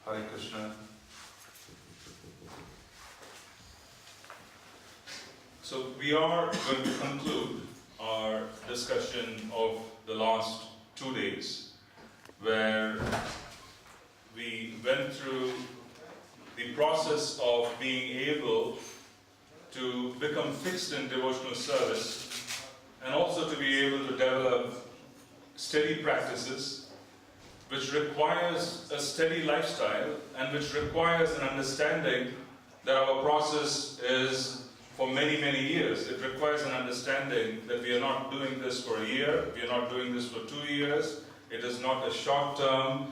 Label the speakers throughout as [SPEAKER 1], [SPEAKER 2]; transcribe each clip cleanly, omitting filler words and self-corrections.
[SPEAKER 1] Hare Krishna. So we are going to conclude our discussion of the last 2 days, where we went through the process of being able to become fixed in devotional service and also to be able to develop steady practices which requires a steady lifestyle and which requires an understanding that our process is for many, many years. It requires an understanding that we are not doing this for a year, we are not doing this for 2 years, it is not a short-term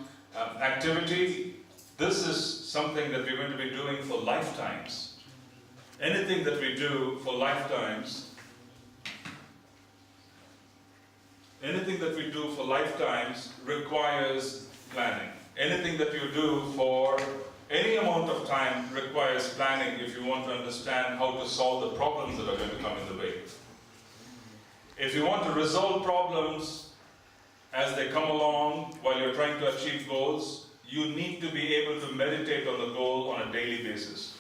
[SPEAKER 1] activity. This is something that we're going to be doing for lifetimes. Anything that we do for lifetimes, requires planning. Anything that you do for any amount of time requires planning if you want to understand how to solve the problems that are going to come in the way. If you want to resolve problems as they come along while you're trying to achieve goals, you need to be able to meditate on the goal on a daily basis.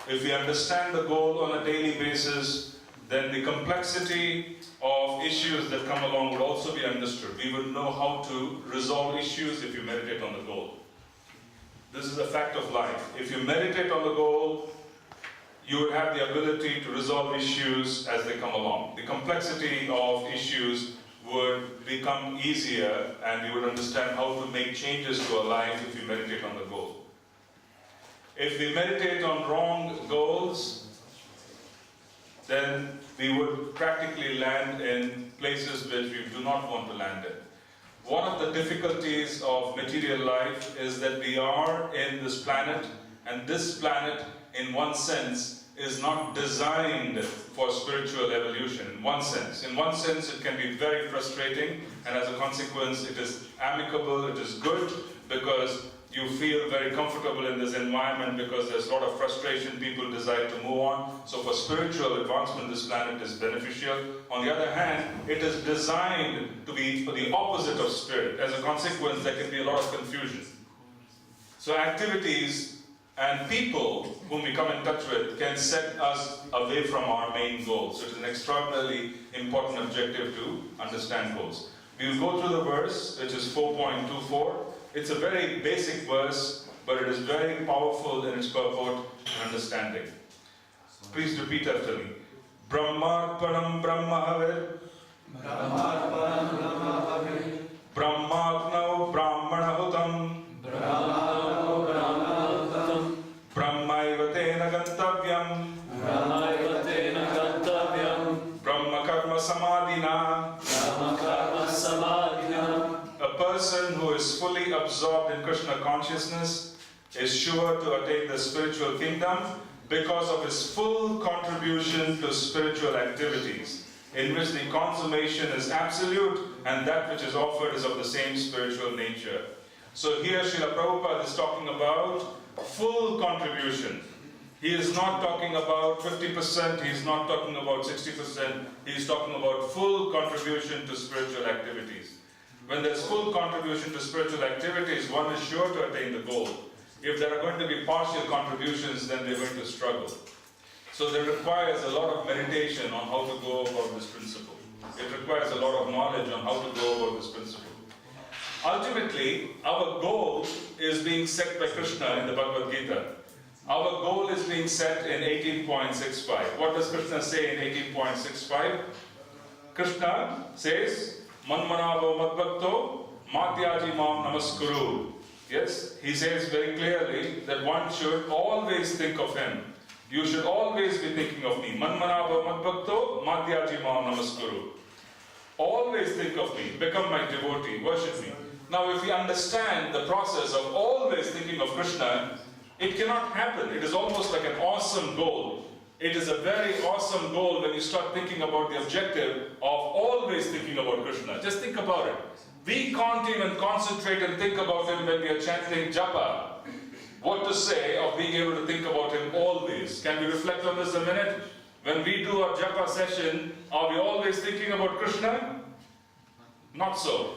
[SPEAKER 1] If we understand the goal on a daily basis, then the complexity of issues that come along would also be understood. We would know how to resolve issues if you meditate on the goal. This is a fact of life. If you meditate on the goal, you would have the ability to resolve issues as they come along. The complexity of issues would become easier and you would understand how to make changes to a life if you meditate on the goal. If we meditate on wrong goals, then we would practically land in places which we do not want to land in. One of the difficulties of material life is that we are in this planet, and this planet, in one sense, is not designed for spiritual evolution. In one sense, it can be very frustrating, and as a consequence, it is amicable, it is good, because you feel very comfortable in this environment because there's a lot of frustration, people decide to move on. So for spiritual advancement, this planet is beneficial. On the other hand, it is designed to be for the opposite of spirit. As a consequence, there can be a lot of confusion. So activities and people whom we come in touch with can set us away from our main goal. So it is an extraordinarily important objective to understand goals. We will go through the verse, which is 4.24. It's a very basic verse, but it is very powerful in its purport and understanding. Please repeat after me. Brahmarpanam Brahmahavir.
[SPEAKER 2] Brahmarpanam Brahmahavir.
[SPEAKER 1] Brahmagnav Brahmanahutam.
[SPEAKER 2] Brahmagnav Brahmanahutam.
[SPEAKER 1] Brahmaivatena gantavyam.
[SPEAKER 2] Brahmaivatena gantavyam.
[SPEAKER 1] Brahmakarma samadhina.
[SPEAKER 2] Brahmakarma samadhina.
[SPEAKER 1] A person who is fully absorbed in Krishna consciousness is sure to attain the spiritual kingdom because of his full contribution to spiritual activities, in which the consummation is absolute and that which is offered is of the same spiritual nature. So here Srila Prabhupada is talking about full contribution. He is not talking about 50%, he is not talking about 60%, he is talking about full contribution to spiritual activities. When there is full contribution to spiritual activities, one is sure to attain the goal. If there are going to be partial contributions, then they are going to struggle. So there requires a lot of meditation on how to go about this principle. It requires a lot of knowledge on how to go about this principle. Ultimately, our goal is being set by Krishna in the Bhagavad Gita. Our goal is being set in 18.65. What does Krishna say in 18.65? Krishna says, Manmanavo Madbhakto Madhyaji Mam Namaskuru. Yes, he says very clearly that one should always think of him. You should always be thinking of me. Manmanavo Madbhakto Madhyaji Mam Namaskuru. Always think of me, become my devotee, worship me. Now if we understand the process of always thinking of Krishna, it cannot happen. It is almost like an awesome goal. It is a very awesome goal when you start thinking about the objective of always thinking about Krishna. Just think about it. We can't even concentrate and think about him when we are chanting japa. What to say of being able to think about him always? Can we reflect on this a minute? When we do our japa session, are we always thinking about Krishna? Not so.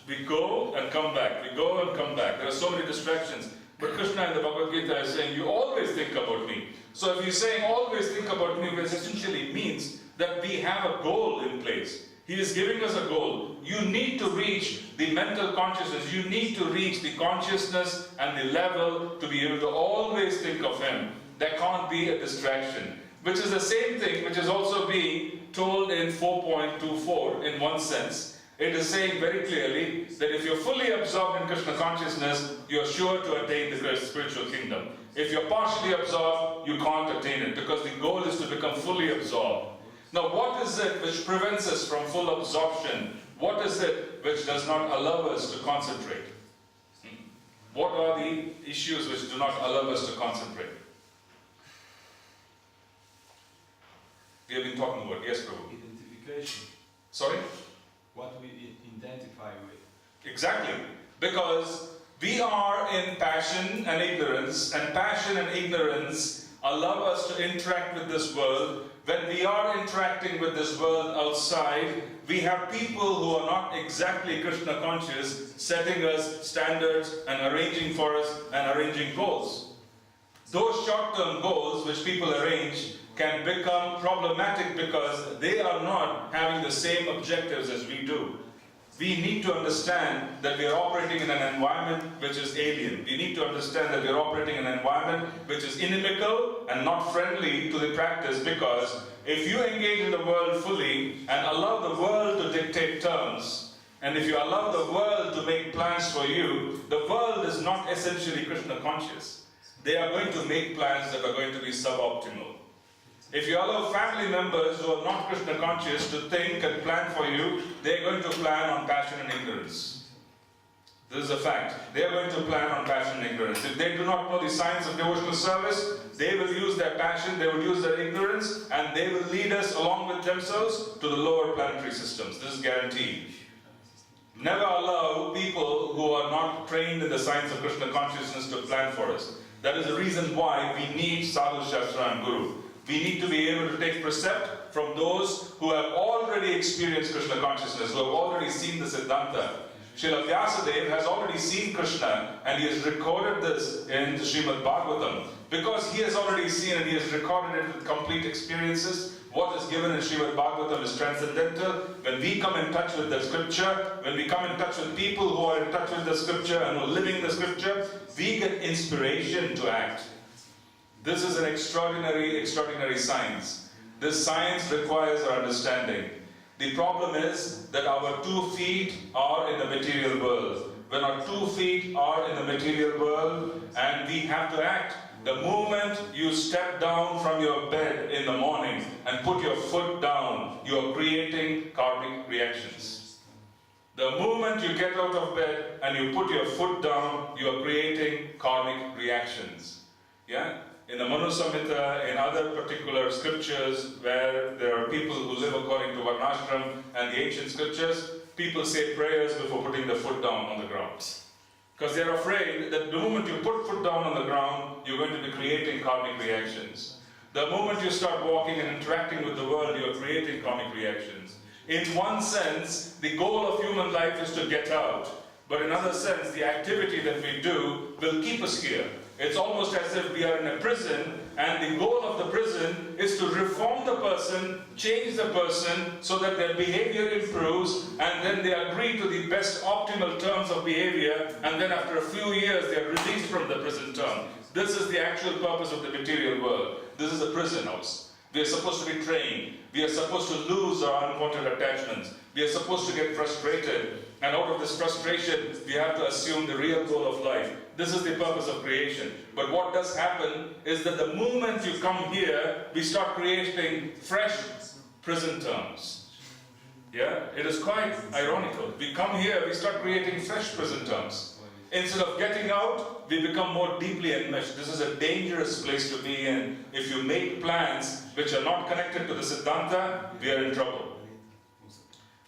[SPEAKER 1] We go and come back. We go and come back. There are so many distractions. But Krishna in the Bhagavad Gita is saying, you always think about me. So if he's saying always think about me, it essentially means that we have a goal in place. He is giving us a goal. You need to reach the mental consciousness. You need to reach the consciousness and the level to be able to always think of him. There can't be a distraction. Which is the same thing which is also being told in 4.24 in one sense. It is saying very clearly that if you're fully absorbed in Krishna consciousness, you're sure to attain the spiritual kingdom. If you're partially absorbed, you can't attain it because the goal is to become fully absorbed. Now, what is it which prevents us from full absorption? What is it which does not allow us to concentrate? What are the issues which do not allow us to concentrate? We have been talking about, yes, Prabhu.
[SPEAKER 3] Identification.
[SPEAKER 1] Sorry?
[SPEAKER 3] What we identify with.
[SPEAKER 1] Exactly. Because we are in passion and ignorance, and passion and ignorance allow us to interact with this world. When we are interacting with this world outside, we have people who are not exactly Krishna conscious setting us standards and arranging for us and arranging goals. Those short-term goals which people arrange can become problematic because they are not having the same objectives as we do. We need to understand that we are operating in an environment which is alien. We need to understand that we are operating in an environment which is inimical and not friendly to the practice, because if you engage in the world fully and allow the world to dictate terms, and if you allow the world to make plans for you, the world is not essentially Krishna conscious. They are going to make plans that are going to be suboptimal. If you allow family members who are not Krishna conscious to think and plan for you, they are going to plan on passion and ignorance. This is a fact. They are going to plan on passion and ignorance. If they do not know the science of devotional service, they will use their passion, they will use their ignorance, and they will lead us along with themselves to the lower planetary systems. This is guaranteed. Never allow people who are not trained in the science of Krishna consciousness to plan for us. That is the reason why we need Sadhu, Shastra and Guru. We need to be able to take precept from those who have already experienced Krishna consciousness, who have already seen the Siddhanta. Srila Vyasadeva has already seen Krishna, and he has recorded this in the Srimad Bhagavatam. Because he has already seen and he has recorded it with complete experiences, what is given in Srimad Bhagavatam is transcendental. When we come in touch with the scripture, when we come in touch with people who are in touch with the scripture and who are living the scripture, we get inspiration to act. This is an extraordinary science. This science requires our understanding. The problem is that our 2 feet are in the material world. When our 2 feet are in the material world and we have to act, the moment you step down from your bed in the morning and put your foot down, you are creating karmic reactions. The moment you get out of bed and you put your foot down, you are creating karmic reactions. Yeah? In the Manu Samhita, in other particular scriptures where there are people who live according to Varnashram and the ancient scriptures, people say prayers before putting the foot down on the ground. Because they are afraid that the moment you put foot down on the ground, you're going to be creating karmic reactions. The moment you start walking and interacting with the world, you are creating karmic reactions. In one sense, the goal of human life is to get out. But in another sense, the activity that we do will keep us here. It's almost as if we are in a prison, and the goal of the prison is to reform the person, change the person, so that their behavior improves, and then they agree to the best optimal terms of behavior, and then after a few years they are released from the prison term. This is the actual purpose of the material world. This is a prison house. We are supposed to be trained. We are supposed to lose our unwanted attachments. We are supposed to get frustrated. And out of this frustration, we have to assume the real goal of life. This is the purpose of creation. But what does happen is that the moment you come here, we start creating fresh prison terms. Yeah? It is quite ironical. We come here, we start creating fresh prison terms. Instead of getting out, we become more deeply enmeshed. This is a dangerous place to be in. If you make plans which are not connected to the Siddhanta, we are in trouble.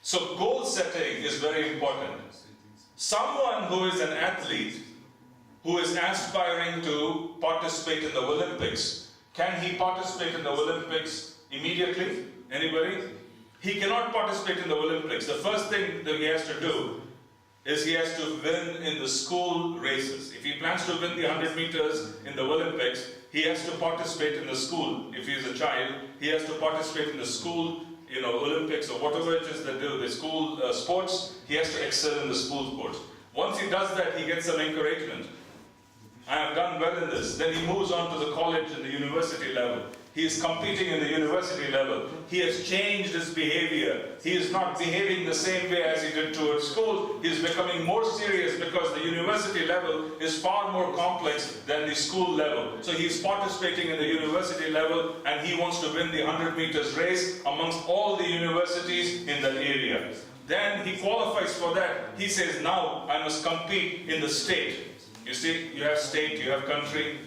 [SPEAKER 1] So goal setting is very important. Someone who is an athlete, who is aspiring to participate in the Olympics, can he participate in the Olympics immediately? Anybody? He cannot participate in the Olympics. The first thing that he has to do is he has to win in the school races. If he plans to win the 100 meters in the Olympics, he has to participate in the school. If he is a child, he has to participate in the school, Olympics or whatever it is they do, the school sports. He has to excel in the school sports. Once he does that, he gets some encouragement. I have done well in this. Then he moves on to the college and the university level. He is competing in the university level. He has changed his behavior. He is not behaving the same way as he did towards school. He is becoming more serious because the university level is far more complex than the school level. So he is participating in the university level and he wants to win the 100 meters race amongst all the universities in that area. Then he qualifies for that. He says, now I must compete in the state. You see, you have state, you have country.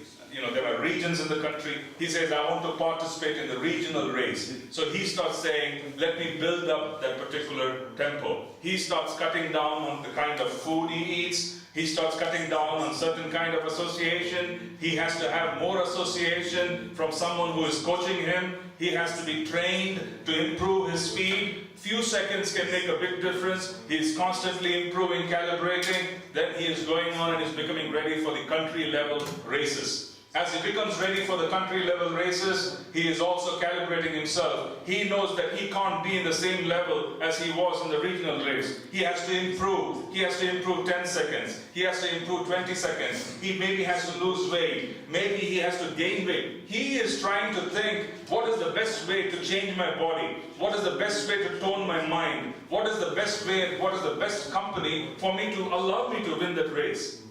[SPEAKER 1] There are regions in the country. He says, I want to participate in the regional race. So he starts saying, let me build up that particular tempo. He starts cutting down on the kind of food he eats. He starts cutting down on certain kind of association. He has to have more association from someone who is coaching him. He has to be trained to improve his speed. Few seconds can make a big difference. He is constantly improving, calibrating. Then he is going on and is becoming ready for the country level races. As he becomes ready for the country level races, he is also calibrating himself. He knows that he can't be in the same level as he was in the regional race. He has to improve. He has to improve 10 seconds. He has to improve 20 seconds. He maybe has to lose weight. Maybe he has to gain weight. He is trying to think, what is the best way to change my body? What is the best way to tone my mind? What is the best way, what is the best company for me to allow me to win that race?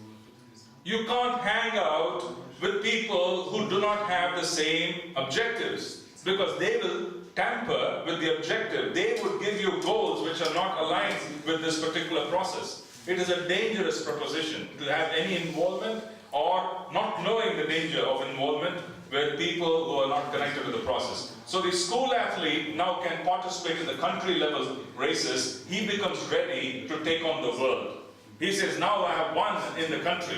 [SPEAKER 1] You can't hang out with people who do not have the same objectives, because they will tamper with the objective. They would give you goals which are not aligned with this particular process. It is a dangerous proposition to have any involvement or not knowing the danger of involvement with people who are not connected with the process. So the school athlete now can participate in the country level races. He becomes ready to take on the world. He says, now I have won in the country.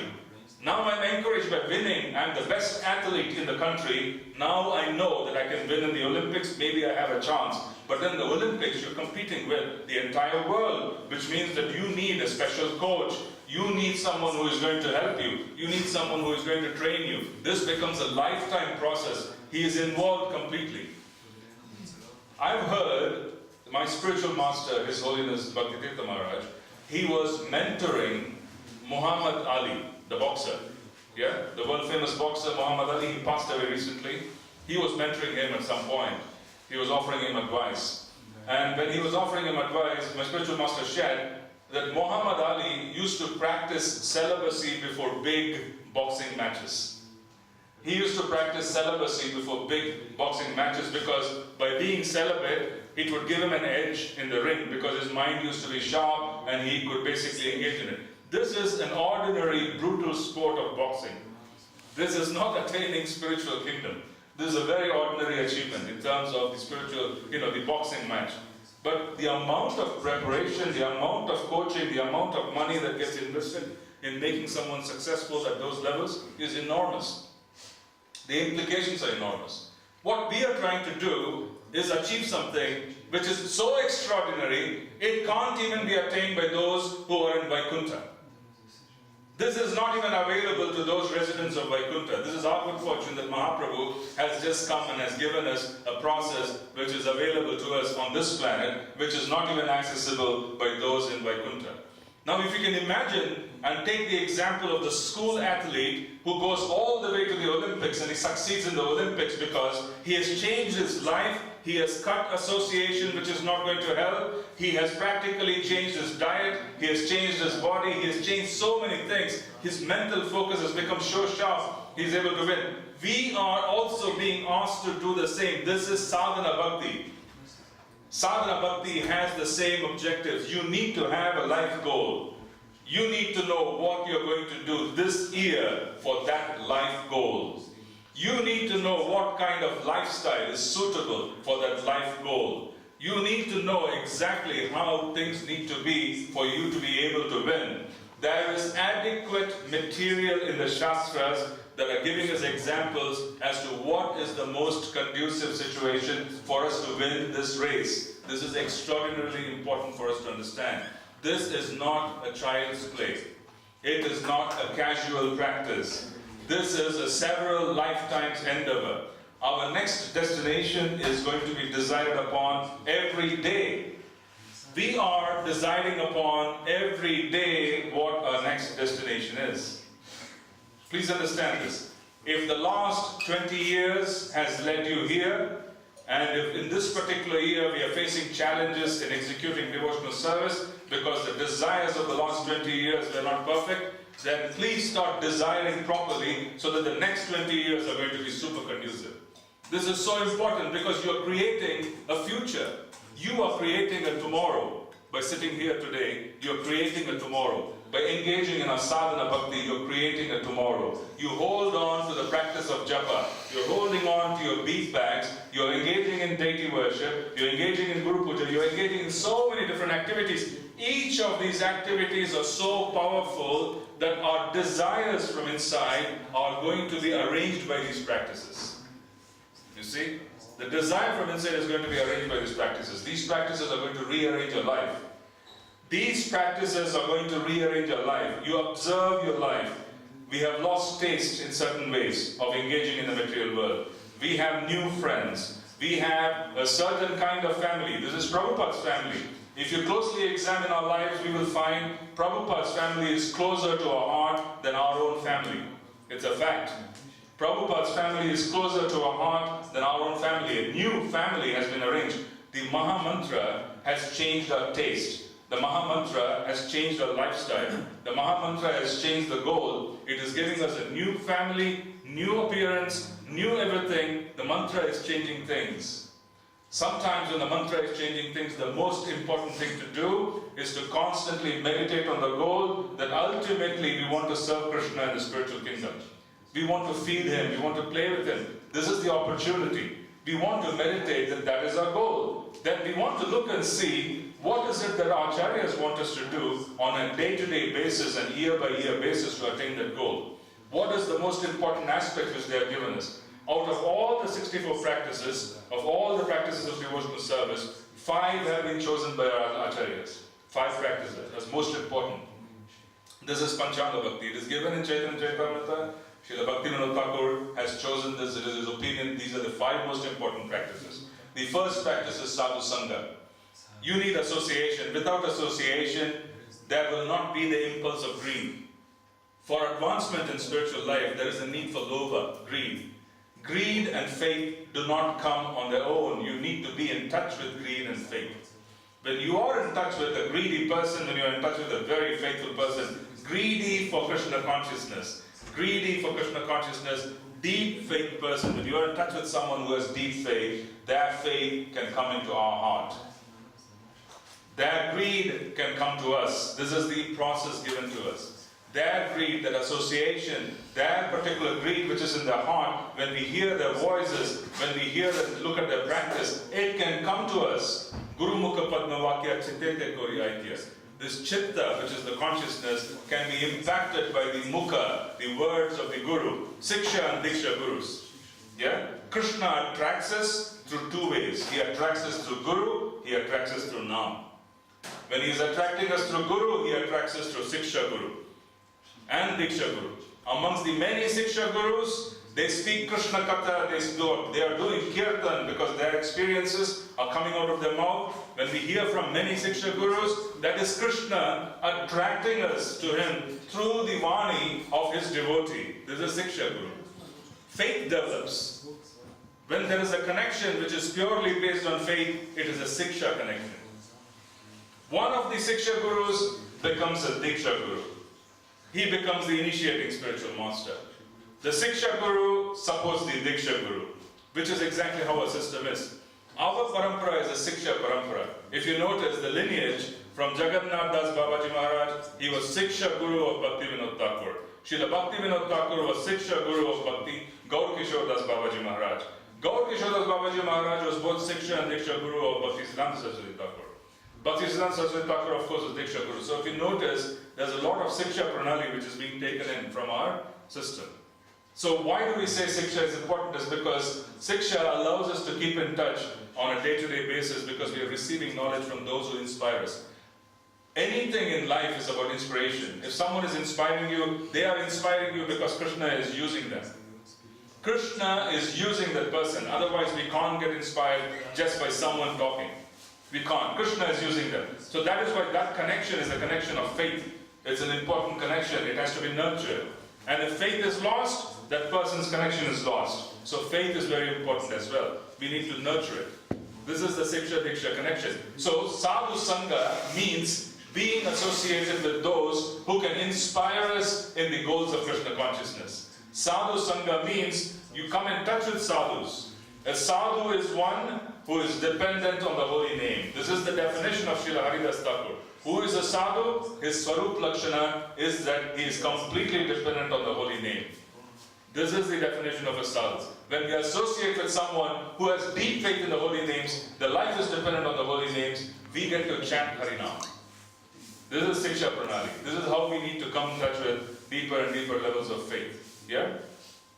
[SPEAKER 1] Now I'm encouraged by winning. I'm the best athlete in the country. Now I know that I can win in the Olympics. Maybe I have a chance. But in the Olympics, you're competing with the entire world, which means that you need a special coach. You need someone who is going to help you. You need someone who is going to train you. This becomes a lifetime process. He is involved completely. I've heard my spiritual master, His Holiness Bhaktivinoda Maharaj, he was mentoring Muhammad Ali, the boxer. Yeah, the world famous boxer Muhammad Ali. He passed away recently. He was mentoring him at some point. He was offering him advice. And when he was offering him advice, my spiritual master shared that Muhammad Ali used to practice celibacy before big boxing matches. He used to practice celibacy before big boxing matches because by being celibate, it would give him an edge in the ring because his mind used to be sharp and he could basically engage in it. This is an ordinary, brutal sport of boxing. This is not attaining spiritual kingdom. This is a very ordinary achievement in terms of the spiritual, the boxing match. But the amount of preparation, the amount of coaching, the amount of money that gets invested in making someone successful at those levels is enormous. The implications are enormous. What we are trying to do is achieve something which is so extraordinary, it can't even be attained by those who are in Vaikuntha. This is not even available to those residents of Vaikuntha. This is our good fortune that Mahaprabhu has just come and has given us a process which is available to us on this planet, which is not even accessible by those in Vaikuntha. Now if you can imagine and take the example of the school athlete who goes all the way to the Olympics and he succeeds in the Olympics because he has changed his life, he has cut association which is not going to help, he has practically changed his diet, he has changed his body, he has changed so many things, his mental focus has become so sharp, he is able to win. We are also being asked to do the same. This is sadhana bhakti. Sadhana bhakti has the same objectives. You need to have a life goal. You need to know what you're going to do this year for that life goal. You need to know what kind of lifestyle is suitable for that life goal. You need to know exactly how things need to be for you to be able to win. There is adequate material in the Shastras that are giving us examples as to what is the most conducive situation for us to win this race. This is extraordinarily important for us to understand. This is not a child's play. It is not a casual practice. This is a several lifetimes endeavor. Our next destination is going to be decided upon every day. We are deciding upon every day what our next destination is. Please understand this. If the last 20 years has led you here, and if in this particular year we are facing challenges in executing devotional service because the desires of the last 20 years were not perfect, then please start desiring properly so that the next 20 years are going to be super conducive. This is so important because you are creating a future. You are creating a tomorrow. By sitting here today, you are creating a tomorrow. By engaging in a sadhana bhakti, you are creating a tomorrow. You hold on to the practice of japa. You are holding on to your bead bags. You are engaging in deity worship. You are engaging in Guru Puja. You are engaging in so many different activities. Each of these activities are so powerful that our desires from inside are going to be arranged by these practices. You see? The desire from inside is going to be arranged by these practices. These practices are going to rearrange your life. These practices are going to rearrange your life. You observe your life. We have lost taste in certain ways of engaging in the material world. We have new friends. We have a certain kind of family. This is Prabhupada's family. If you closely examine our lives, we will find Prabhupada's family is closer to our heart than our own family. It's a fact. Prabhupada's family is closer to our heart than our own family. A new family has been arranged. The Maha Mantra has changed our taste. The Maha Mantra has changed our lifestyle. The Maha Mantra has changed the goal. It is giving us a new family, new appearance, new everything. The mantra is changing things. Sometimes when the mantra is changing things, the most important thing to do is to constantly meditate on the goal that ultimately we want to serve Krishna in the spiritual kingdom. We want to feed him, we want to play with him. This is the opportunity. We want to meditate that that is our goal. Then we want to look and see what is it that our acharyas want us to do on a day-to-day basis and year-by-year basis to attain that goal. What is the most important aspect which they have given us? Out of all the 64 practices, of all the practices of devotional service, 5 have been chosen by our acharyas. 5 practices, as most important. This is Panchanga Bhakti. It is given in Chaitanya Charitamrita. Srila Bhaktivinoda Thakuras has chosen this. It is his opinion. These are the 5 most important practices. The first practice is sadhu sangha. You need association. Without association, there will not be the impulse of greed. For advancement in spiritual life, there is a need for lobha, greed. Greed and faith do not come on their own. You need to be in touch with greed and faith. When you are in touch with a greedy person, when you are in touch with a very faithful person, greedy for Krishna consciousness, deep faith person, when you are in touch with someone who has deep faith, their faith can come into our heart. Their greed can come to us. This is the process given to us. Their greed, that association, their particular greed which is in their heart, when we hear their voices, when we hear them, look at their practice, it can come to us. Guru Mukha Padma Vakya Chittete Kori Aitya. This chitta, which is the consciousness, can be impacted by the mukha, the words of the Guru, Siksha and Diksha Gurus. Yeah? Krishna attracts us through 2 ways. He attracts us through Guru, he attracts us through Nam. When he is attracting us through Guru, he attracts us through Siksha Guru and Diksha Guru. Amongst the many Siksha Gurus, they speak Krishna Katha, they are doing Kirtan because their experiences are coming out of their mouth. When we hear from many Siksha Gurus, that is Krishna attracting us to him through the Vani of his devotee. This is Siksha Guru. Faith develops. When there is a connection which is purely based on faith, it is a Siksha connection. One of the Siksha Gurus becomes a Diksha Guru. He becomes the initiating spiritual master. The Siksha Guru supports the Diksha Guru, which is exactly how our system is. Our parampara is a Siksha parampara. If you notice the lineage from Jagannath Das Babaji Maharaj, he was Siksha Guru of Bhaktivinoda Thakur. Srila Bhaktivinoda Thakur was Siksha Guru of Bhakti, Gaur Kishore Das Babaji Maharaj. Gaur Kishore Das Babaji Maharaj was both Siksha and Diksha Guru of Bhakti Siddhanta Saraswati Thakur. Bhakti Siddhanta Saraswati Thakur, of course, was Diksha Guru. So if you notice, there's a lot of Siksha Pranali which is being taken in from our system. So why do we say Siksha is important? Is because Siksha allows us to keep in touch on a day-to-day basis because we are receiving knowledge from those who inspire us. Anything in life is about inspiration. If someone is inspiring you, they are inspiring you because Krishna is using them. Krishna is using that person, otherwise we can't get inspired just by someone talking. We can't. Krishna is using them. So that is why that connection is a connection of faith. It's an important connection. It has to be nurtured. And if faith is lost, that person's connection is lost. So faith is very important as well. We need to nurture it. This is the Siksha Diksha connection. So Sadhu Sangha means being associated with those who can inspire us in the goals of Krishna consciousness. Sadhu Sangha means you come in touch with sadhus. A sadhu is one who is dependent on the holy name. This is the definition of Srila Haridas Thakur. Who is a sadhu? His Swarup Lakshana is that he is completely dependent on the holy name. This is the definition of a sadhu. When we associate with someone who has deep faith in the holy names, their life is dependent on the holy names, we get to chant Harinam. This is Siksha Pranali. This is how we need to come in touch with deeper and deeper levels of faith. Yeah?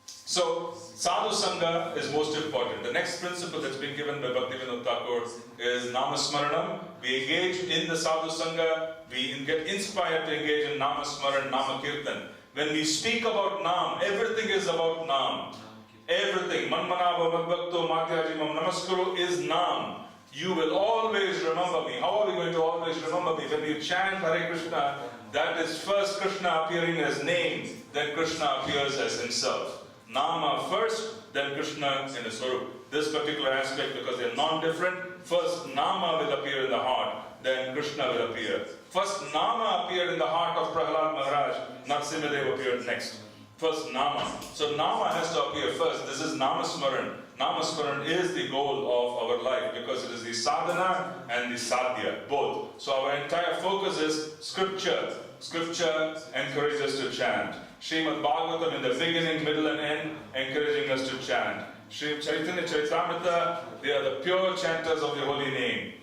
[SPEAKER 1] So, Sadhu Sangha is most important. The next principle that's been given by Bhaktivinoda Thakur is Namasmaranam. We engage in the Sadhu Sangha, we get inspired to engage in Namasmaran, Namakirtan. When we speak about Nam, everything is about Nam. Everything. Manmanabha Madbhakto Madhyajimam Namaskuru is Nam. You will always remember me. How are we going to always remember me? When you chant Hare Krishna, that is first Krishna appearing as name, then Krishna appears as himself. Nama first, then Krishna in his Swarup. This particular aspect, because they are non-different, first Nama will appear in the heart, then Krishna will appear. First Nama appeared in the heart of Prahlad Maharaj, Narasimhadev appeared next. First Nama. So Nama has to appear first. This is Namasmaran. Namasmaran is the goal of our life because it is the sadhana and the sadhya, both. So our entire focus is scripture. Scripture encourages us to chant. Srimad Bhagavatam in the beginning, middle and end, encouraging us to chant. Sri Chaitanya Charitamrita, they are the pure chanters of the holy name.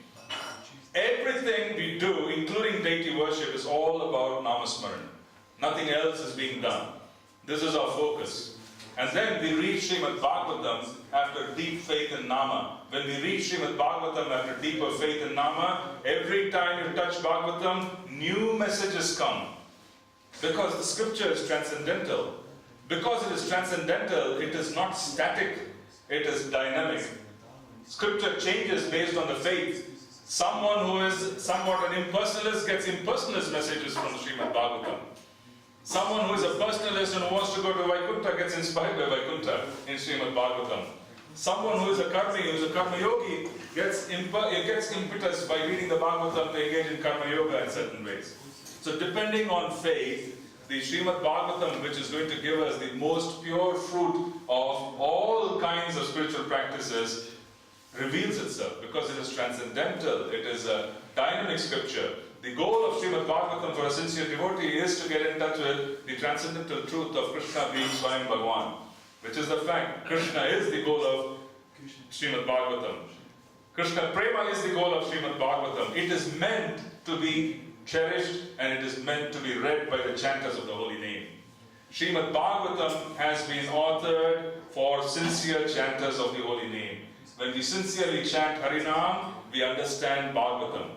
[SPEAKER 1] Everything we do, including deity worship, is all about Namasmaran. Nothing else is being done. This is our focus. And then we read Srimad Bhagavatam after deep faith in Nama. When we read Srimad Bhagavatam after deeper faith in Nama, every time you touch Bhagavatam, new messages come. Because the scripture is transcendental. Because it is transcendental, it is not static, it is dynamic. Scripture changes based on the faith. Someone who is somewhat an impersonalist gets impersonalist messages from Srimad Bhagavatam. Someone who is a personalist and who wants to go to Vaikuntha gets inspired by Vaikuntha in Srimad Bhagavatam. Someone who is a karmi, who is a karma yogi, gets impetus by reading the Bhagavatam to engage in karma yoga in certain ways. So depending on faith, the Srimad Bhagavatam, which is going to give us the most pure fruit of all kinds of spiritual practices, reveals itself because it is transcendental, it is a dynamic scripture. The goal of Srimad Bhagavatam for a sincere devotee is to get in touch with the transcendental truth of Krishna being Swayam Bhagavan, which is the fact. Krishna is the goal of Srimad Bhagavatam. Krishna Prema is the goal of Srimad Bhagavatam. It is meant to be cherished and it is meant to be read by the chanters of the holy name. Srimad Bhagavatam has been authored for sincere chanters of the holy name. When we sincerely chant Harinam, we understand Bhagavatam,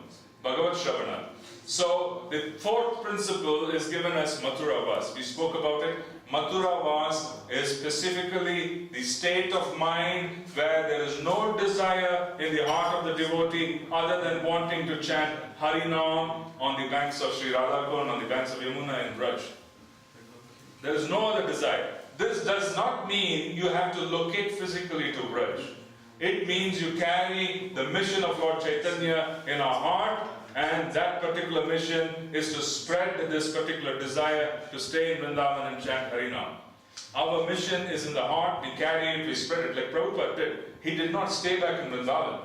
[SPEAKER 1] Bhagavad Shravana. So the fourth principle is given as Mathura Vas. We spoke about it. Mathura Vas is specifically the state of mind where there is no desire in the heart of the devotee other than wanting to chant Harinam on the banks of Sri Radhakund, on the banks of Yamuna and Braj. There is no other desire. This does not mean you have to locate physically to Braj. It means you carry the mission of Lord Chaitanya in our heart, and that particular mission is to spread this particular desire to stay in Vrindavan and chant Harinam. Our mission is in the heart, we carry it, we spread it like Prabhupada did. He did not stay back in Vrindavan.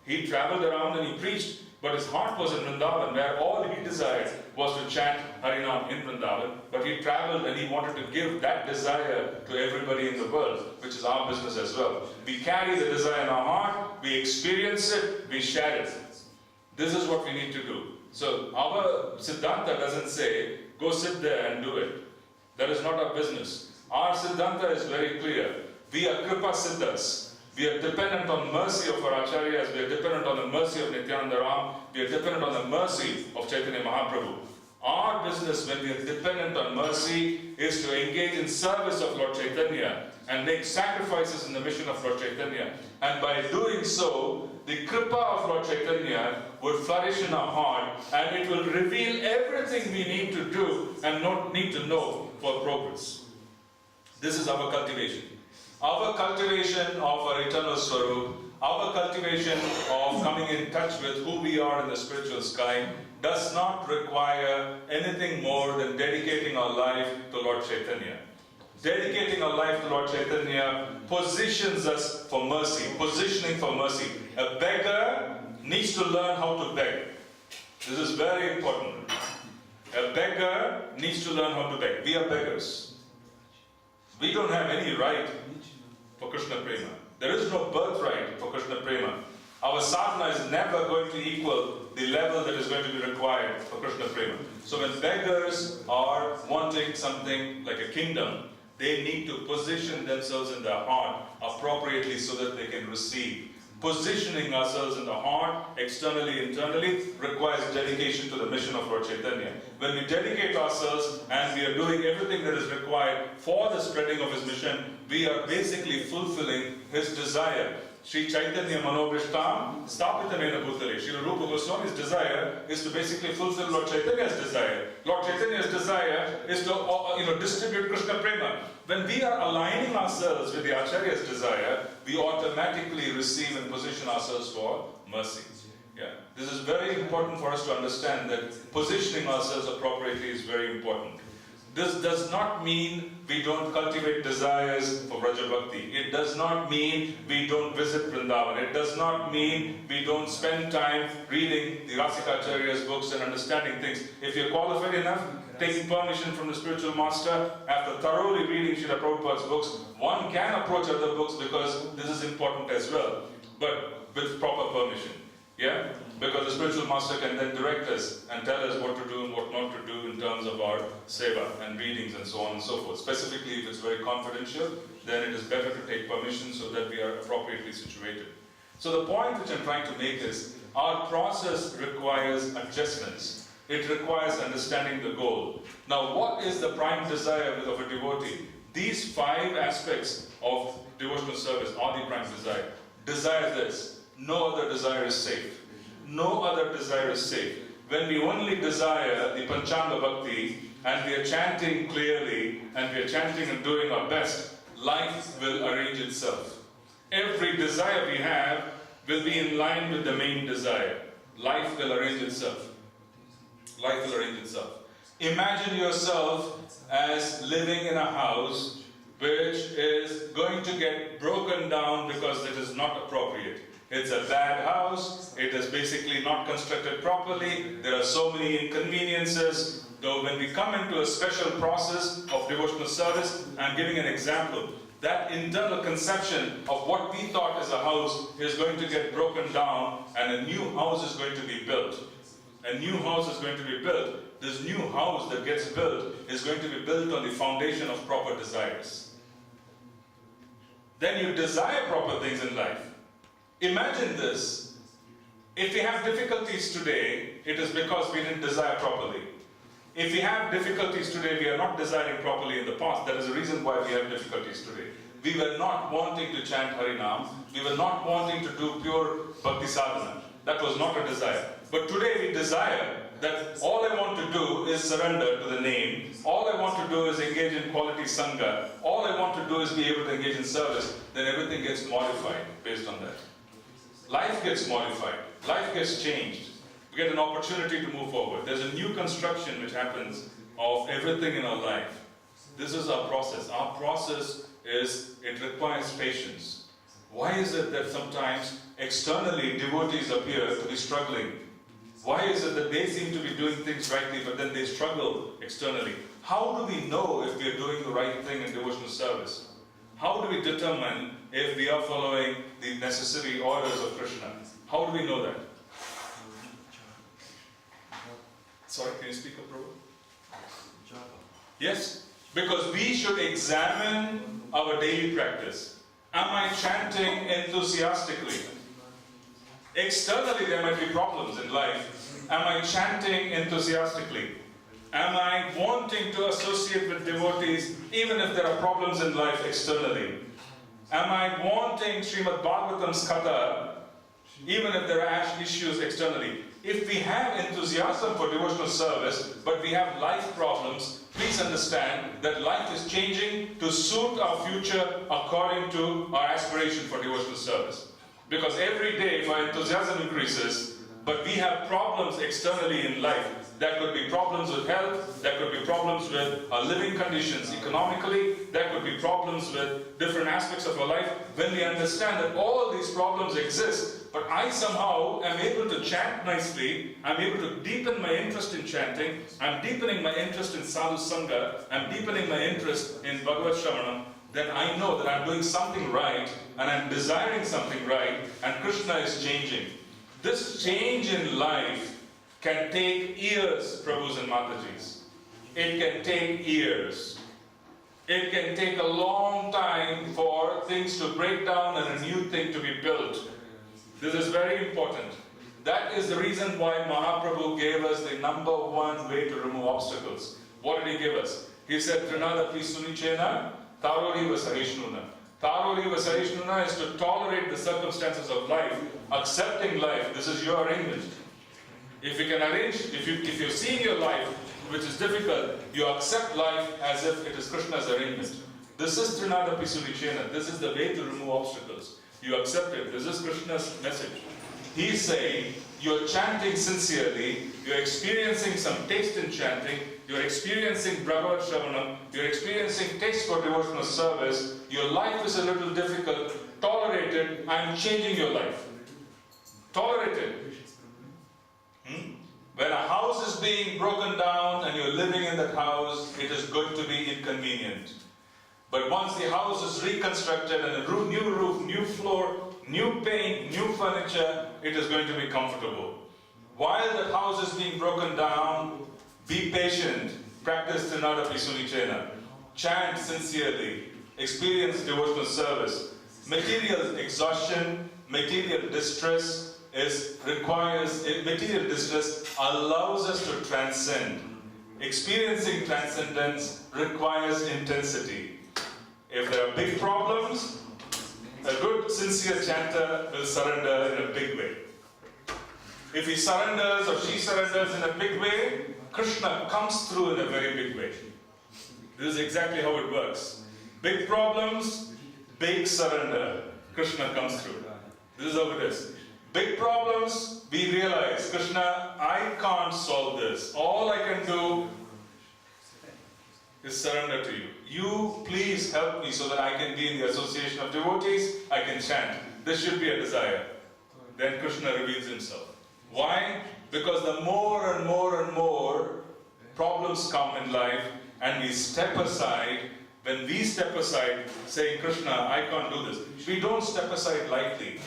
[SPEAKER 1] He traveled around and he preached, but his heart was in Vrindavan, where all he desired was to chant Harinam in Vrindavan. But he traveled and he wanted to give that desire to everybody in the world, which is our business as well. We carry the desire in our heart, we experience it, we share it. This is what we need to do. So our Siddhanta doesn't say, go sit there and do it. That is not our business. Our Siddhanta is very clear. We are Kripa Siddhas. We are dependent on mercy of our acharyas, we are dependent on the mercy of Nityananda Ram, we are dependent on the mercy of Chaitanya Mahaprabhu. Our business when we are dependent on mercy is to engage in service of Lord Chaitanya and make sacrifices in the mission of Lord Chaitanya. And by doing so, the kripa of Lord Chaitanya will flourish in our heart and it will reveal everything we need to do and not need to know for progress. This is our cultivation. Our cultivation of our eternal Swarup, our cultivation of coming in touch with who we are in the spiritual sky does not require anything more than dedicating our life to Lord Chaitanya. Dedicating our life to Lord Chaitanya positions us for mercy, positioning for mercy. A beggar needs to learn how to beg. This is very important. A beggar needs to learn how to beg. We are beggars. We don't have any right for Krishna Prema. There is no birthright for Krishna Prema. Our sadhana is never going to equal the level that is going to be required for Krishna Prema. So when beggars are wanting something like a kingdom, they need to position themselves in their heart appropriately so that they can receive. Positioning ourselves in the heart, externally, internally, requires dedication to the mission of Lord Chaitanya. When we dedicate ourselves and we are doing everything that is required for the spreading of his mission, we are basically fulfilling his desire. Sri Chaitanya Manobrishtam Stapitamena Bhutale. Srila Rupa Goswami's desire is to basically fulfill Lord Chaitanya's desire. Lord Chaitanya's desire is to distribute Krishna Prema. When we are aligning ourselves with the Acharya's desire, we automatically receive and position ourselves for mercy. Yeah. This is very important for us to understand that positioning ourselves appropriately is very important. This does not mean we don't cultivate desires for Vraja Bhakti. It does not mean we don't visit Vrindavan. It does not mean we don't spend time reading the Rasika Acharya's books and understanding things. If you're qualified enough, taking permission from the spiritual master, after thoroughly reading Srila Prabhupada's books, one can approach other books because this is important as well, but with proper permission. Yeah? Because the spiritual master can then direct us and tell us what to do and what not to do in terms of our seva and readings and so on and so forth. Specifically, if it's very confidential, then it is better to take permission so that we are appropriately situated. So the point which I'm trying to make is, our process requires adjustments. It requires understanding the goal. Now, what is the prime desire of a devotee? These 5 aspects of devotional service are the prime desire. Desire this. No other desire is safe. No other desire is safe. When we only desire the Panchanga Bhakti and we are chanting clearly and we are chanting and doing our best, life will arrange itself. Every desire we have will be in line with the main desire. Life will arrange itself. Life will arrange itself. Imagine yourself as living in a house which is going to get broken down because it is not appropriate. It's a bad house, it is basically not constructed properly, there are so many inconveniences. Though when we come into a special process of devotional service, I'm giving an example. That internal conception of what we thought is a house is going to get broken down and a new house is going to be built. A new house is going to be built. This new house that gets built is going to be built on the foundation of proper desires. Then you desire proper things in life. Imagine this. If we have difficulties today, it is because we didn't desire properly. If we have difficulties today, we are not desiring properly in the past. That is the reason why we have difficulties today. We were not wanting to chant Harinam. We were not wanting to do pure Bhakti Sadhana. That was not a desire. But today we desire that all I want to do is surrender to the name. All I want to do is engage in quality Sangha. All I want to do is be able to engage in service. Then everything gets modified based on that. Life gets modified. Life gets changed. We get an opportunity to move forward. There's a new construction which happens of everything in our life. This is our process. Our process is, it requires patience. Why is it that sometimes externally devotees appear to be struggling? Why is it that they seem to be doing things rightly but then they struggle externally? How do we know if we are doing the right thing in devotional service? How do we determine if we are following the necessary orders of Krishna? How do we know that? Sorry, can you speak up, Prabhu? Yes, because we should examine our daily practice. Am I chanting enthusiastically? Externally, there might be problems in life. Am I chanting enthusiastically? Am I wanting to associate with devotees even if there are problems in life externally? Am I wanting Srimad Bhagavatam's Katha even if there are issues externally? If we have enthusiasm for devotional service, but we have life problems, please understand that life is changing to suit our future according to our aspiration for devotional service. Because every day my enthusiasm increases, but we have problems externally in life. That could be problems with health, that could be problems with our living conditions economically, that could be problems with different aspects of our life. When we understand that all these problems exist, but I somehow am able to chant nicely, I'm able to deepen my interest in chanting, I'm deepening my interest in sadhu sangha, I'm deepening my interest in Bhagavad Shravanam, then I know that I'm doing something right, and I'm desiring something right, and Krishna is changing. This change in life can take years, Prabhus and Matajis. It can take years. It can take a long time for things to break down and a new thing to be built. This is very important. That is the reason why Mahaprabhu gave us the number one way to remove obstacles. What did he give us? He said, Trinada Pisunichena, Tarori Vasarishnuna. Tarori Vasarishnuna is to tolerate the circumstances of life, accepting life. This is your arrangement. If you can arrange, if you're seeing your life, which is difficult, you accept life as if it is Krishna's arrangement. This is Trinada Pisunichena. This is the way to remove obstacles. You accept it. This is Krishna's message. He's saying, you're chanting sincerely, you're experiencing some taste in chanting, you're experiencing Bhagavad Shravanam, you're experiencing taste for devotional service, your life is a little difficult, tolerate it, I'm changing your life. Tolerate it. When a house is being broken down and you're living in that house, it is going to be inconvenient. But once the house is reconstructed and a new roof, new floor, new paint, new furniture, it is going to be comfortable. While the house is being broken down, be patient, practice Trinada Pisunichena, chant sincerely, experience devotional service. Material exhaustion, material distress material distress allows us to transcend. Experiencing transcendence requires intensity. If there are big problems, a good, sincere chanter will surrender in a big way. If he surrenders or she surrenders in a big way, Krishna comes through in a very big way. This is exactly how it works. Big problems, big surrender. Krishna comes through. This is how it is. Big problems, we realize, Krishna, I can't solve this. All I can do is surrender to you. You please help me so that I can be in the association of devotees, I can chant. This should be a desire. Then Krishna reveals himself. Why? Because the more and more and more problems come in life and we step aside, when we step aside saying, Krishna, I can't do this, we don't step aside lightly.